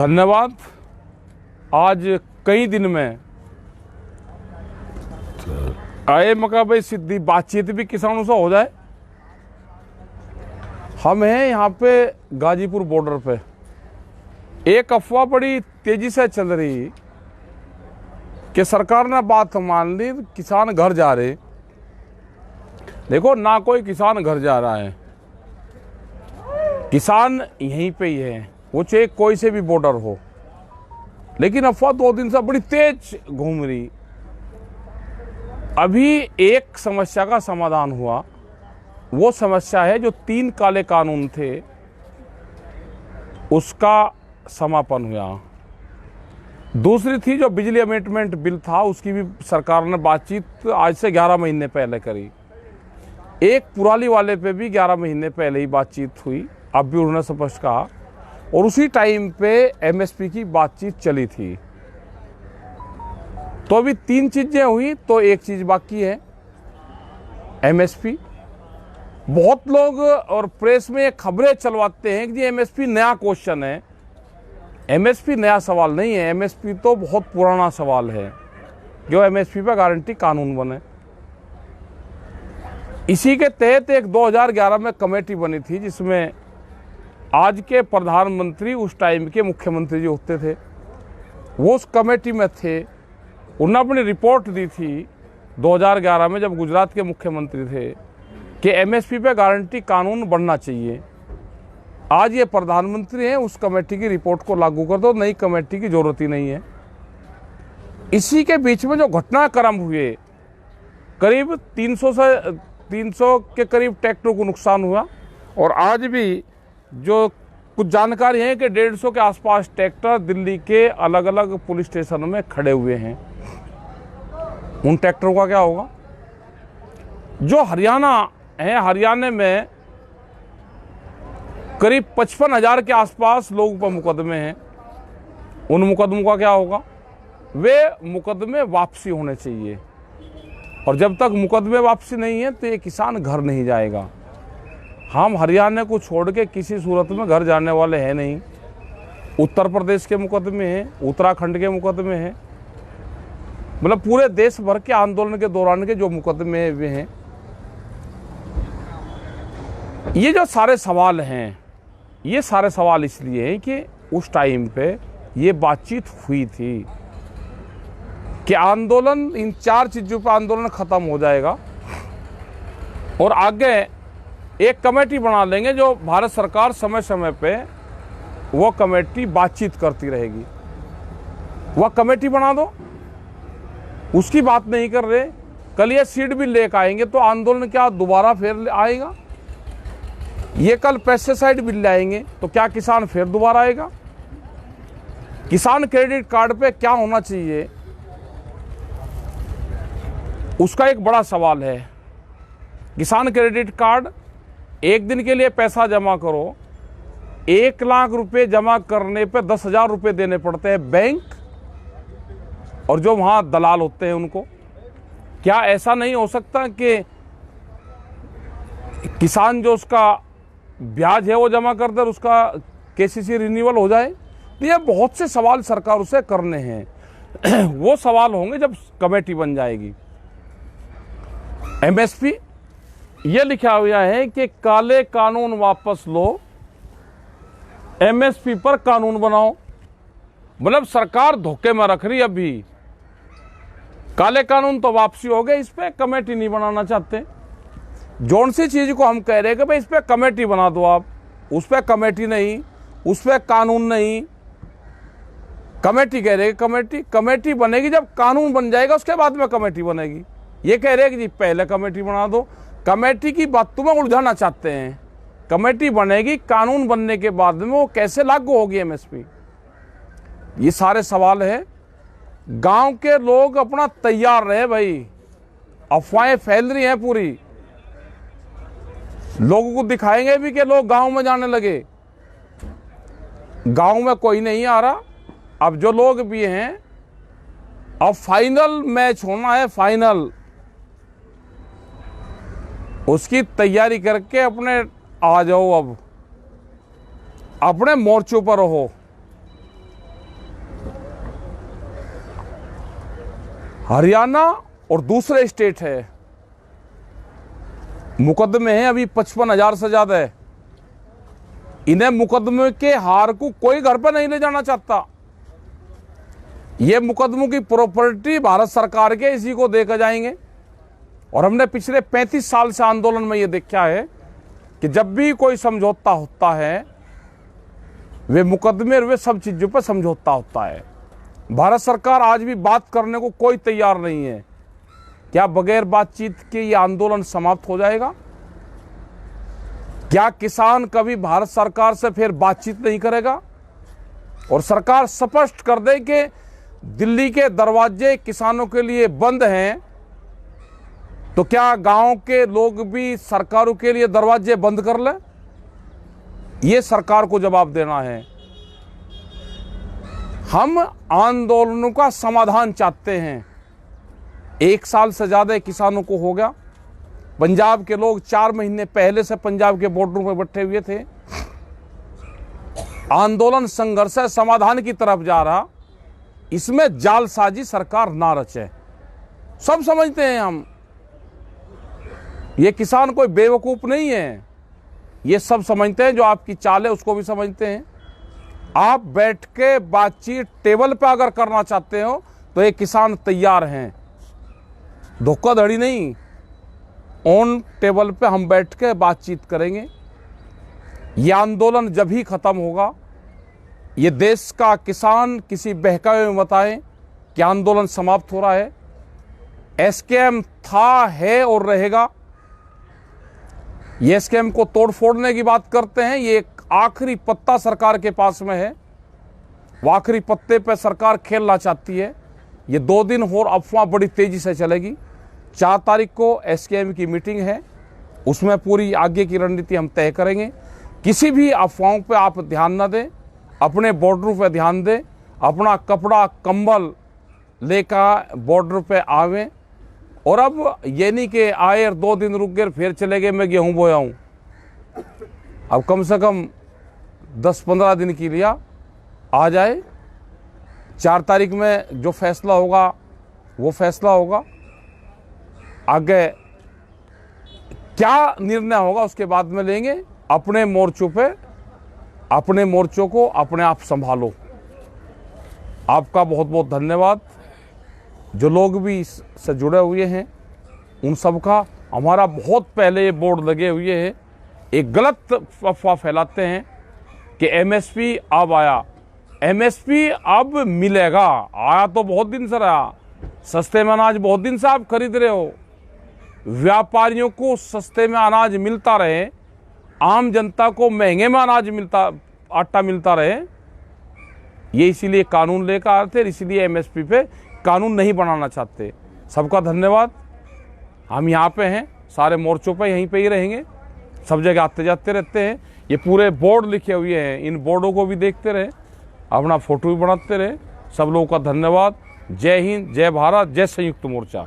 धन्यवाद। आज कई दिन में आए मौका भाई सीधी बातचीत भी किसानों से हो जाए। हम हैं यहाँ पे गाजीपुर बॉर्डर पे। एक अफवाह बड़ी तेजी से चल रही कि सरकार ने बात मान ली, किसान घर जा रहे। देखो, ना कोई किसान घर जा रहा है, किसान यहीं पे ही है, वो चाहे कोई से भी बॉर्डर हो। लेकिन अफवाह 2 दिन से बड़ी तेज घूम रही। अभी एक समस्या का समाधान हुआ। वो समस्या है जो 3 काले कानून थे उसका समापन हुआ। दूसरी थी जो बिजली अमेंडमेंट बिल था, उसकी भी सरकार ने बातचीत आज से 11 महीने पहले करी। एक पुराली वाले पे भी 11 महीने पहले ही बातचीत हुई, अब भी उन्होंने स्पष्ट कहा। और उसी टाइम पे एमएसपी की बातचीत चली थी। तो अभी 3 चीजें हुई, तो एक चीज बाकी है, एमएसपी। बहुत लोग और प्रेस में खबरें चलवाते हैं कि एमएसपी नया क्वेश्चन है। एमएसपी नया सवाल नहीं है, एमएसपी तो बहुत पुराना सवाल है। जो एमएसपी पर गारंटी कानून बने, इसी के तहत एक 2011 में कमेटी बनी थी जिसमें आज के प्रधानमंत्री उस टाइम के मुख्यमंत्री जो होते थे वो उस कमेटी में थे। उन्होंने अपनी रिपोर्ट दी थी 2011 में, जब गुजरात के मुख्यमंत्री थे, कि एमएसपी पे गारंटी कानून बनना चाहिए। आज ये प्रधानमंत्री हैं, उस कमेटी की रिपोर्ट को लागू कर दो, नई कमेटी की जरूरत ही नहीं है। इसी के बीच में जो घटनाक्रम हुए, करीब 300 के करीब ट्रैक्टर को नुकसान हुआ। और आज भी जो कुछ जानकारी है कि 150 के आसपास ट्रैक्टर दिल्ली के अलग अलग पुलिस स्टेशनों में खड़े हुए हैं। उन ट्रैक्टरों का क्या होगा? जो हरियाणा है, हरियाणा में करीब 55,000 के आसपास लोगों पर मुकदमे हैं। उन मुकदमों का क्या होगा? वे मुकदमे वापसी होने चाहिए। और जब तक मुकदमे वापसी नहीं है तो ये किसान घर नहीं जाएगा। हम हरियाणा को छोड़ के किसी सूरत में घर जाने वाले हैं नहीं। उत्तर प्रदेश के मुकदमे हैं, उत्तराखंड के मुकदमे हैं, मतलब पूरे देश भर के आंदोलन के दौरान के जो मुकदमे वे हैं। ये जो सारे सवाल हैं, ये सारे सवाल इसलिए हैं कि उस टाइम पे ये बातचीत हुई थी कि आंदोलन, इन 4 चीजों पर आंदोलन खत्म हो जाएगा और आगे एक कमेटी बना लेंगे जो भारत सरकार समय समय पे वो कमेटी बातचीत करती रहेगी। वह कमेटी बना दो, उसकी बात नहीं कर रहे। कल ये सीड बिल लेकर आएंगे तो आंदोलन क्या दोबारा फिर आएगा? ये कल पेस्टिसाइड बिल लाएंगे तो क्या किसान फिर दोबारा आएगा? किसान क्रेडिट कार्ड पे क्या होना चाहिए, उसका एक बड़ा सवाल है। किसान क्रेडिट कार्ड, एक दिन के लिए पैसा जमा करो, 1 लाख रुपए जमा करने पे 10,000 रुपये देने पड़ते हैं बैंक और जो वहां दलाल होते हैं उनको। क्या ऐसा नहीं हो सकता कि किसान जो उसका ब्याज है वो जमा कर दे, उसका केसीसी रिन्यूअल हो जाए? ये बहुत से सवाल सरकार उसे करने हैं। वो सवाल होंगे जब कमेटी बन जाएगी। एमएसपी ये लिखा हुआ है कि काले कानून वापस लो, एमएसपी पर कानून बनाओ। मतलब सरकार धोखे में रख रही। अभी काले कानून तो वापसी हो गए, इस पे कमेटी नहीं बनाना चाहते। जौन सी चीज को हम कह रहे हैं कि भाई इस पे कमेटी बना दो आप, उस पे कमेटी नहीं, उस पे कानून नहीं। कमेटी कह रहे हैं, कमेटी बनेगी जब कानून बन जाएगा, उसके बाद में कमेटी बनेगी। ये कह रहे हैं कि जी पहले कमेटी बना दो। कमेटी की बात तुम्हें उलझाना चाहते हैं। कमेटी बनेगी, कानून बनने के बाद में वो कैसे लागू होगी एमएसपी, ये सारे सवाल है। गांव के लोग अपना तैयार रहे भाई, अफवाहें फैल रही हैं पूरी। लोगों को दिखाएंगे भी कि लोग गांव में जाने लगे। गांव में कोई नहीं आ रहा। अब जो लोग भी हैं, अब फाइनल मैच होना है, फाइनल, उसकी तैयारी करके अपने आ जाओ, अब अपने मोर्चों पर रहो। हरियाणा और दूसरे स्टेट है, मुकदमे हैं अभी 55,000 से ज्यादा है। इन्हें मुकदमे के हार को कोई घर पर नहीं ले जाना चाहता। ये मुकदमों की प्रॉपर्टी भारत सरकार के, इसी को देकर जाएंगे। और हमने पिछले 35 साल से आंदोलन में ये देखा है कि जब भी कोई समझौता होता है, वे मुकदमे और वे सब चीजों पर समझौता होता है। भारत सरकार आज भी बात करने को कोई तैयार नहीं है। क्या बगैर बातचीत के ये आंदोलन समाप्त हो जाएगा? क्या किसान कभी भारत सरकार से फिर बातचीत नहीं करेगा? और सरकार स्पष्ट कर दे कि दिल्ली के दरवाजे किसानों के लिए बंद हैं, तो क्या गांव के लोग भी सरकारों के लिए दरवाजे बंद कर लें? ये सरकार को जवाब देना है। हम आंदोलनों का समाधान चाहते हैं। 1 साल से ज्यादा किसानों को हो गया। पंजाब के लोग 4 महीने पहले से पंजाब के बॉर्डरों पर बैठे हुए थे। आंदोलन संघर्ष है, समाधान की तरफ जा रहा। इसमें जालसाजी सरकार ना रचे। सब समझते हैं हम, ये किसान कोई बेवकूफ नहीं है। ये सब समझते हैं, जो आपकी चाल है उसको भी समझते हैं। आप बैठ के बातचीत टेबल पे अगर करना चाहते हो तो ये किसान तैयार हैं। धोखाधड़ी नहीं, ऑन टेबल पे हम बैठ के बातचीत करेंगे। ये आंदोलन जब ही खत्म होगा, ये देश का किसान किसी बहकावे में बताए कि आंदोलन समाप्त हो रहा है। एसकेएम था, है और रहेगा। ये एसकेएम को तोड़ फोड़ने की बात करते हैं। ये एक आखिरी पत्ता सरकार के पास में है। वो आखिरी पत्ते पे सरकार खेलना चाहती है। ये 2 दिन और अफवाह बड़ी तेजी से चलेगी। 4 तारीख को एसकेएम की मीटिंग है, उसमें पूरी आगे की रणनीति हम तय करेंगे। किसी भी अफवाहों पे आप ध्यान न दें, अपने बॉर्डर पे ध्यान दें। अपना कपड़ा कंबल लेकर बॉर्डर पे आवें। और अब ये नहीं कि आए और 2 दिन रुक गए फिर चले गए, मैं गेहूं बोया हूं। अब कम से कम 10-15 दिन के लिए आ जाए। 4 तारीख में जो फैसला होगा वो फैसला होगा। आगे क्या निर्णय होगा उसके बाद में लेंगे। अपने मोर्चों पे, अपने मोर्चों को अपने आप संभालो। आपका बहुत बहुत धन्यवाद। जो लोग भी इससे जुड़े हुए हैं उन सब का, हमारा बहुत पहले ये बोर्ड लगे हुए हैं। एक गलत अफवाह फैलाते हैं कि एमएसपी अब आया। एमएसपी अब मिलेगा, आया तो बहुत दिन से रहा। सस्ते में अनाज बहुत दिन से आप खरीद रहे हो। व्यापारियों को सस्ते में अनाज मिलता रहे, आम जनता को महंगे में अनाज मिलता, आटा मिलता रहे, ये इसीलिए कानून लेकर आए थे। इसीलिए एमएसपी पे कानून नहीं बनाना चाहते। सबका धन्यवाद। हम यहाँ पे हैं, सारे मोर्चों पे यहीं पे ही रहेंगे। सब जगह आते जाते रहते हैं। ये पूरे बोर्ड लिखे हुए हैं, इन बोर्डों को भी देखते रहे, अपना फोटो भी बनाते रहे। सब लोगों का धन्यवाद। जय हिंद, जय भारत, जय संयुक्त मोर्चा।